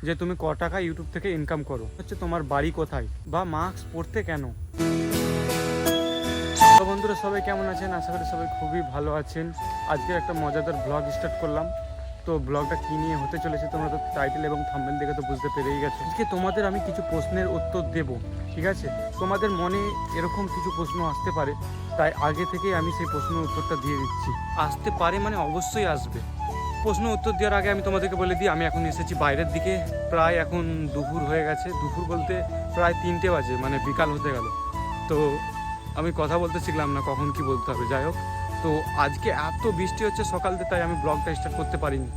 যে তুমি ক টাকা ইউটিউব থেকে ইনকাম করো, হচ্ছে তোমার বাড়ি কোথায় বা মাস্ক পরতে কেন। তো বন্ধুরা সবাই কেমন আছেন? আশা করি সবাই খুবই ভালো আছেন। আজকে একটা মজাদার ব্লগ স্টার্ট করলাম। তো ব্লগটা কী নিয়ে হতে চলেছে তোমরা তো টাইটেল এবং থাম্বনেল দেখে তো বুঝতে পেরেই গেছো। আজকে তোমাদের আমি কিছু প্রশ্নের উত্তর দেব, ঠিক আছে? তোমাদের মনে এরকম কিছু প্রশ্ন আসতে পারে, তাই আগে থেকেই আমি সেই প্রশ্নের উত্তরটা দিয়ে দিচ্ছি। আসতে পারে মানে অবশ্যই আসবে। প্রশ্ন উত্তর দেওয়ার আগে আমি তোমাদেরকে বলে দিই, আমি এখন এসেছি বাইরের দিকে। প্রায় এখন দুপুর হয়ে গেছে, দুপুর বলতে প্রায় 3টে বাজে, মানে বিকাল হতে গেল। তো আমি কথা বলতে শিখলাম না কখন কি বলতে হবে, যাই হোক। তো আজকে এত বৃষ্টি হচ্ছে সকাল থেকে, তাই আমি ব্লগটা স্টার্ট করতে পারিনি।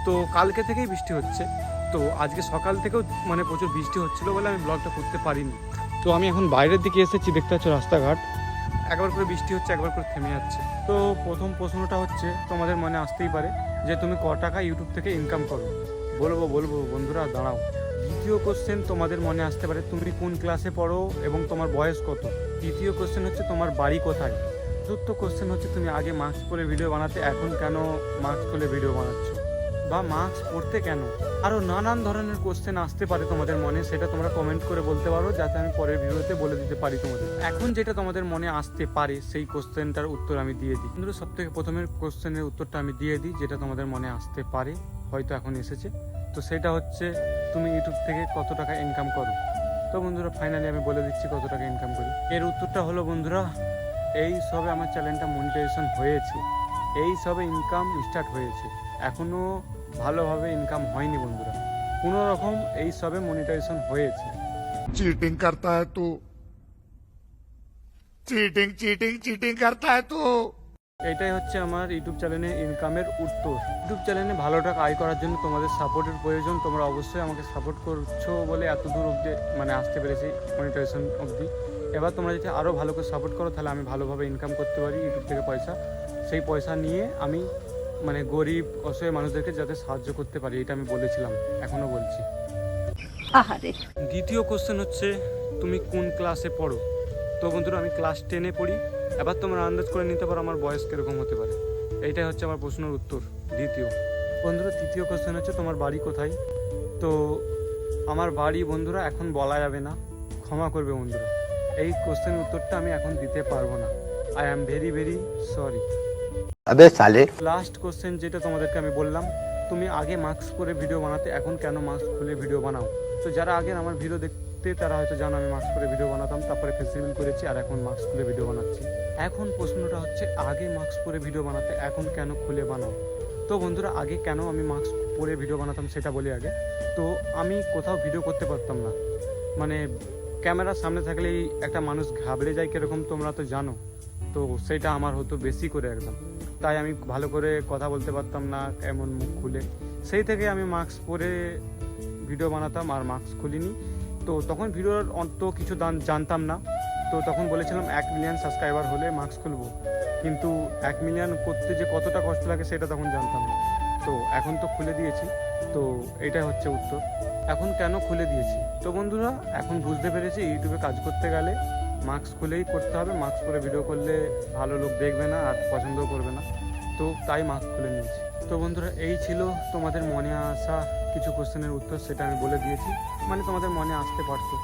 তো কালকে থেকেই বৃষ্টি হচ্ছে, তো আজকে সকাল থেকেও মানে প্রচুর বৃষ্টি হচ্ছিলো বলে আমি ব্লগটা করতে পারিনি। তো আমি এখন বাইরের দিকে এসেছি, দেখতে পাচ্ছ রাস্তাঘাট একবার করে বৃষ্টি হচ্ছে, একবার করে থেমে যাচ্ছে। তো প্রথম প্রশ্নটা হচ্ছে তোমাদের মনে আসতেই পারে যে তুমি ক টাকা ইউটিউব থেকে ইনকাম করো। বলবো বন্ধুরা, দাঁড়াও। দ্বিতীয় কোশ্চেন তোমাদের মনে আসতে পারে তুমি কোন ক্লাসে পড়ো এবং তোমার বয়স কত। তৃতীয় কোশ্চেন হচ্ছে তোমার বাড়ি কোথায়। চতুর্থ কোশ্চেন হচ্ছে তুমি আগে মাস্ক পরে ভিডিও বানাতে, এখন কেন মাস্ক খুলে ভিডিও বানাচ্ছ বা মাস্ক পরতে কেন। আরও নানান ধরনের কোশ্চেন আসতে পারে তোমাদের মনে, সেটা তোমরা কমেন্ট করে বলতে পারো, যাতে আমি পরের ভিডিওতে বলে দিতে পারি তোমাদের। এখন যেটা তোমাদের মনে আসতে পারে সেই কোশ্চেনটার উত্তর আমি দিয়ে দিই। কিন্তু সব থেকে প্রথমের কোশ্চেনের উত্তরটা আমি দিয়ে দিই, যেটা তোমাদের মনে আসতে পারে, হয়তো এখন এসেছে। তো সেটা হচ্ছে তুমি ইউটিউব থেকে কত টাকা ইনকাম করো। তো বন্ধুরা ফাইনালি আমি বলে দিচ্ছি কত টাকা ইনকাম করি। এর উত্তরটা হলো বন্ধুরা, এই সবে আমার চ্যানেলটা মনিটাইজেশন হয়েছে, এই সবে ইনকাম স্টার্ট হয়েছে, এখনও ভালোভাবে ইনকাম হয়নি বন্ধুরা, কোনো রকম এই সবে মনিটাইজেশন হয়েছে। चीटिंग करता है तू चीटिंग चीटिंग चीटिंग करता है तू। এটাই হচ্ছে আমার ইউটিউব চ্যানেলে ইনকামের উত্তর। ইউটিউব চ্যানেলে ভালো টাকা আয় করার জন্য তোমাদের সাপোর্টের প্রয়োজন। তোমরা অবশ্যই আমাকে সাপোর্ট করছো বলে এত দূর অবধি মানে আসতে পেরেছি মনিটাইজেশন অবধি। এবার তোমরা যদি আরও ভালো করে সাপোর্ট করো, তাহলে আমি ভালোভাবে ইনকাম করতে পারি ইউটিউব থেকে পয়সা। সেই পয়সা নিয়ে আমি মানে গরিব অসহায় মানুষদেরকে যাতে সাহায্য করতে পারি, এটা আমি বলেছিলাম, এখনও বলছি। দ্বিতীয় কোশ্চেন হচ্ছে তুমি কোন ক্লাসে পড়ো। তো বন্ধুরা আমি ক্লাস 10-এ পড়ি। এবার তোমরা আন্দাজ করে নিতে পারো আমার বয়স কীরকম হতে পারে। এইটাই হচ্ছে আমার প্রশ্নের উত্তর দ্বিতীয়। বন্ধুরা তৃতীয় কোশ্চেন হচ্ছে তোমার বাড়ি কোথায়। তো আমার বাড়ি বন্ধুরা এখন বলা যাবে না, ক্ষমা করবে বন্ধুরা, এই কোশ্চেন উত্তরটা আমি এখন দিতে পারবো না। I am very very sorry. अबे साले। লাস্ট কোশ্চেন যেটা তোমাদেরকে আমি বললাম, তুমি আগে মাস্ক পরে ভিডিও বানাতে, এখন কেন মাস্ক খুলে ভিডিও বানাও। তো যারা আগে আমার ভিডিও দেখতে তারা হয়তো জানো আমি মাস্ক পরে ভিডিও বানাতাম, তারপরে ফেসিবল করেছি, আর এখন মাস্ক খুলে ভিডিও বানাচ্ছি। এখন প্রশ্নটা হচ্ছে আগে মাস্ক পরে ভিডিও বানাতে, এখন কেন খুলে বানাও। তো বন্ধুরা আগে কেন আমি মাস্ক পরে ভিডিও বানাতাম সেটা বলি আগে। তো আমি কোথাও ভিডিও করতে পারতাম না, মানে ক্যামেরার সামনে থাকলেই একটা মানুষ ঘাবড়ে যায় কীরকম তোমরা তো জানো। তো সেটা আমার হতো বেশি করে একদম, তাই আমি ভালো করে কথা বলতে পারতাম না এমন মুখ খুলে। সেই থেকে আমি মাস্ক পরে ভিডিও বানাতাম আর মাস্ক খুলিনি। তো তখন ভিডিওর অত কিছু জানতাম না। তো তখন বলেছিলাম 1 মিলিয়ন সাবস্ক্রাইবার হলে মাস্ক খুলবো, কিন্তু 1 মিলিয়ন করতে যে কতটা কষ্ট লাগে সেটা তখন জানতাম না। তো এখন তো খুলে দিয়েছি, তো এটাই হচ্ছে উত্তর, এখন কেন খুলে দিয়েছি। তো বন্ধুরা এখন বুঝতে পেরেছি ইউটিউবে কাজ করতে গেলে মাস্ক খুলেই করতে হবে, মাস্ক পরে ভিডিও করলে ভালো লোক দেখবে না আর পছন্দও করবে না, তো তাই মাস্ক খুলে নিয়েছি। তো বন্ধুরা এই ছিল তোমাদের মনে আসা কিছু কোশ্চেনের উত্তর, সেটা আমি বলে দিয়েছি, মানে তোমাদের মনে আসতে পারতো।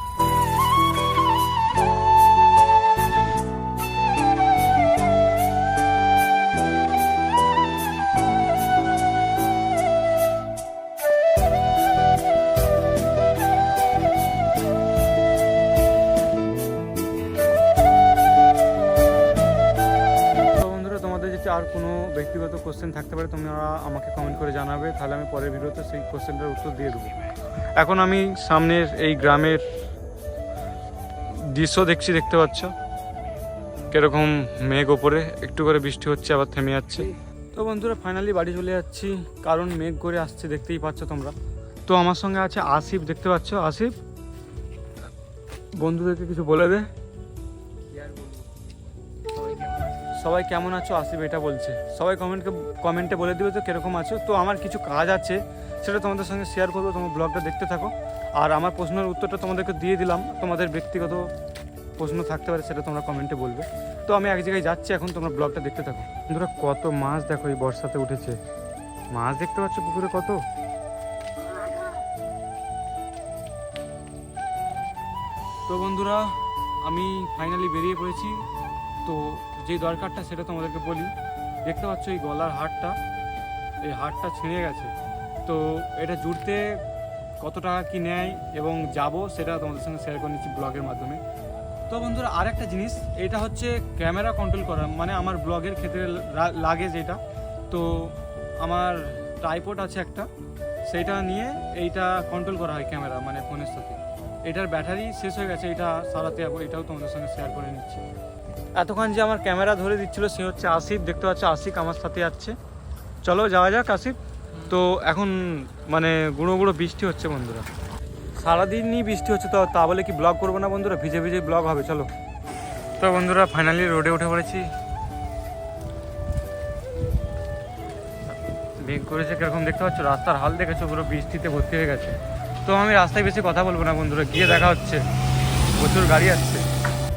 আর কোনো ব্যক্তিগত কোশ্চেন থাকতে পারে, তোমরা আমাকে কমেন্ট করে জানাবে, তাহলে আমি পরের ভিডিওতে সেই কোশ্চেনটার উত্তর দিয়ে দেবো। এখন আমি সামনের এই গ্রামের দৃশ্য দেখতে পাচ্ছ কীরকম মেঘ ওপরে, একটু করে বৃষ্টি হচ্ছে আবার থেমে যাচ্ছে। তো বন্ধুরা ফাইনালি বাড়ি চলে যাচ্ছি, কারণ মেঘ করে আসছে, দেখতেই পাচ্ছ তোমরা। তো আমার সঙ্গে আছে আসিফ, দেখতে পাচ্ছ আসিফ। বন্ধুদেরকে কিছু বলে দে। সবাই কেমন আছো আসিফ এটা বলছে, সবাই কমেন্টে বলে দিবে তো কীরকম আছো। তো আমার কিছু কাজ আছে, সেটা তোমাদের সঙ্গে শেয়ার করবো, তোমার ব্লগটা দেখতে থাকো। আর আমার প্রশ্নের উত্তরটা তোমাদেরকে দিয়ে দিলাম, তোমাদের ব্যক্তিগত প্রশ্ন থাকতে পারে সেটা তোমরা কমেন্টে বলবে। তো আমি এক জায়গায় যাচ্ছি এখন, তোমরা ব্লগটা দেখতে থাকো। বন্ধুরা কত মাছ দেখো এই বর্ষাতে উঠেছে, মাছ দেখতে পাচ্ছ পুকুরে কত। তো বন্ধুরা আমি ফাইনালি বেরিয়ে পড়েছি। তো যে দরকারটা সেটা তোমাদেরকে বলি। দেখতে পাচ্ছ এই গলার হারটা, এই হারটা ছিঁড়ে গেছে। তো এটা জুড়তে কত টাকা কি নেয় এবং যাব সেটা তোমাদের সঙ্গে শেয়ার করে নিচ্ছি ব্লগের মাধ্যমে। তো বন্ধুরা আর একটা জিনিস, এটা হচ্ছে ক্যামেরা কন্ট্রোল করা, মানে আমার ব্লগের ক্ষেত্রে লাগে যেটা। তো আমার ট্রাইপড আছে একটা, সেইটা নিয়ে এইটা কন্ট্রোল করা হয় ক্যামেরা, মানে ফোনের সাথে। এটার ব্যাটারি শেষ হয়ে গেছে, এটা সারাতে যাবো, এটাও তোমাদের সঙ্গে শেয়ার করে নিচ্ছি। এতক্ষণ যে আমার ক্যামেরা ধরে দিচ্ছিল সে হচ্ছে আসিফ। দেখতে পাচ্ছ আশিক আমার সাথে যাচ্ছে। চলো যাওয়া যাক আসিফ। তো এখন মানে গুঁড়ো গুঁড়ো বৃষ্টি হচ্ছে বন্ধুরা, সারাদিনই বৃষ্টি হচ্ছে। তো তা বলে কি ব্লগ করবো না বন্ধুরা, ভিজে ভিজে ব্লগ হবে। চলো। তো বন্ধুরা ফাইনালি রোডে উঠে পড়েছি। মেঘ করেছে কিরকম দেখতে পাচ্ছ, রাস্তার হাল দেখেছো, পুরো বৃষ্টিতে ভর্তি হয়ে গেছে। তো আমি রাস্তায় বেশি কথা বলবো না বন্ধুরা, গিয়ে দেখা হচ্ছে। প্রচুর গাড়ি আসছে।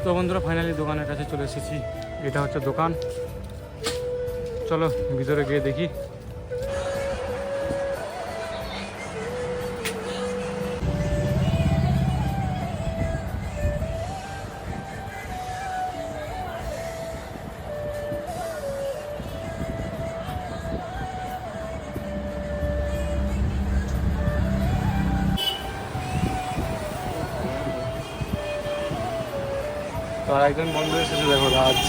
তো বন্ধুরা ফাইনালি দোকানের কাছে চলে এসেছি। এটা হচ্ছে দোকান, চলো ভিতরে গিয়ে দেখি। তো আর একজন বন্ধু এসেছে, দেখো রাজ।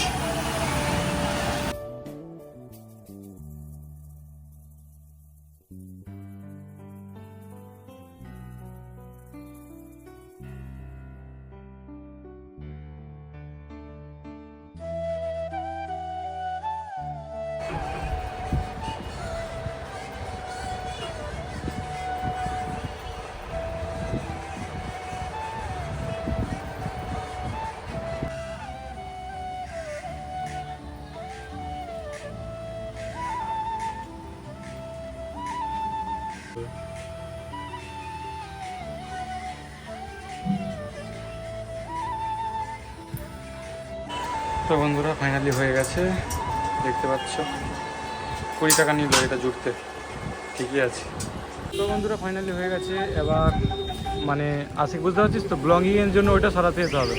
তো বন্ধুরা ফাইনালি হয়ে গেছে, দেখতে পাচ্ছ 20 টাকা নিল এটা জুড়তে, ঠিকই আছে। তো বন্ধুরা ফাইনালি হয়ে গেছে। এবার মানে আশিক বুঝতে পারছিস তো, ব্লগিংয়ের জন্য ওইটা সরাতে যেতে হবে।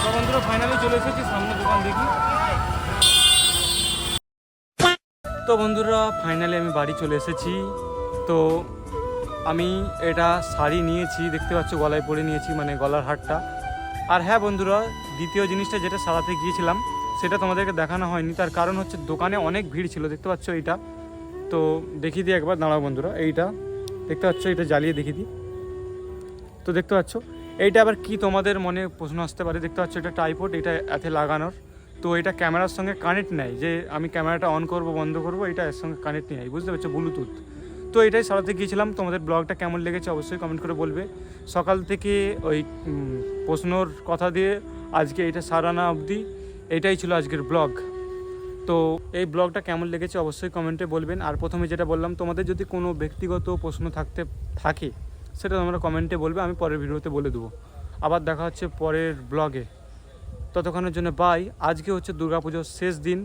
তো বন্ধুরা ফাইনালি চলে এসেছি সামনে দোকান, দেখি। তো বন্ধুরা ফাইনালি আমি বাড়ি চলে এসেছি। তো আমি এটা শাড়ি নিয়েছি, দেখতে পাচ্ছ গলায় পরে নিয়েছি, মানে গলার হারটা। আর হ্যাঁ বন্ধুরা, দ্বিতীয় জিনিসটা যেটা সারাতে গিয়েছিলাম সেটা তোমাদেরকে দেখানো হয়নি, তার কারণ হচ্ছে দোকানে অনেক ভিড় ছিল। দেখতে পাচ্ছ এইটা, তো দেখিয়ে দিই একবার, দাঁড়াও বন্ধুরা। এইটা দেখতে পাচ্ছ, এটা জ্বালিয়ে দেখিয়ে দিই। তো দেখতে পাচ্ছ এইটা আবার কি তোমাদের মনে প্রশ্ন আসতে পারে। দেখতে পাচ্ছ এটা ট্রাইপড, এটা এতে লাগানোর। তো এটা ক্যামেরার সঙ্গে কানেক্ট নেয়, যে আমি ক্যামেরাটা অন করব বন্ধ করব, এটা এর সঙ্গে কানেক্ট নেয়, বুঝতে পারছো, ব্লুটুথ। তো এটাই সারাতে গিয়েছিলাম। তোমাদের ব্লগটা কেমন লেগেছে অবশ্যই কমেন্ট করে বলবে। সকাল থেকে ওই প্রশ্নর কথা দিয়ে আজকে এটা সারানা অবধি এটাই ছিল আজকের ব্লগ। তো এই ব্লগটা কেমন লেগেছে অবশ্যই কমেন্টে বলবেন। আর প্রথমে যেটা বললাম, তোমাদের যদি কোনো ব্যক্তিগত প্রশ্ন থাকে সেটা তোমরা কমেন্টে বলবে, আমি পরের ভিডিওতে বলে দেবো। আবার দেখা হচ্ছে পরের ব্লগে, ততক্ষণের জন্য বাই। আজকে হচ্ছে দুর্গাপুজোর শেষ দিন।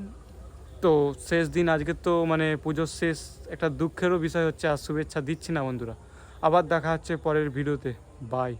তো শেষ দিন আজকে, তো মানে পুজোর শেষ, একটা দুঃখেরও বিষয় হচ্ছে আর শুভেচ্ছা দিচ্ছি না বন্ধুরা। আবার দেখা হচ্ছে পরের ভিডিওতে, বাই।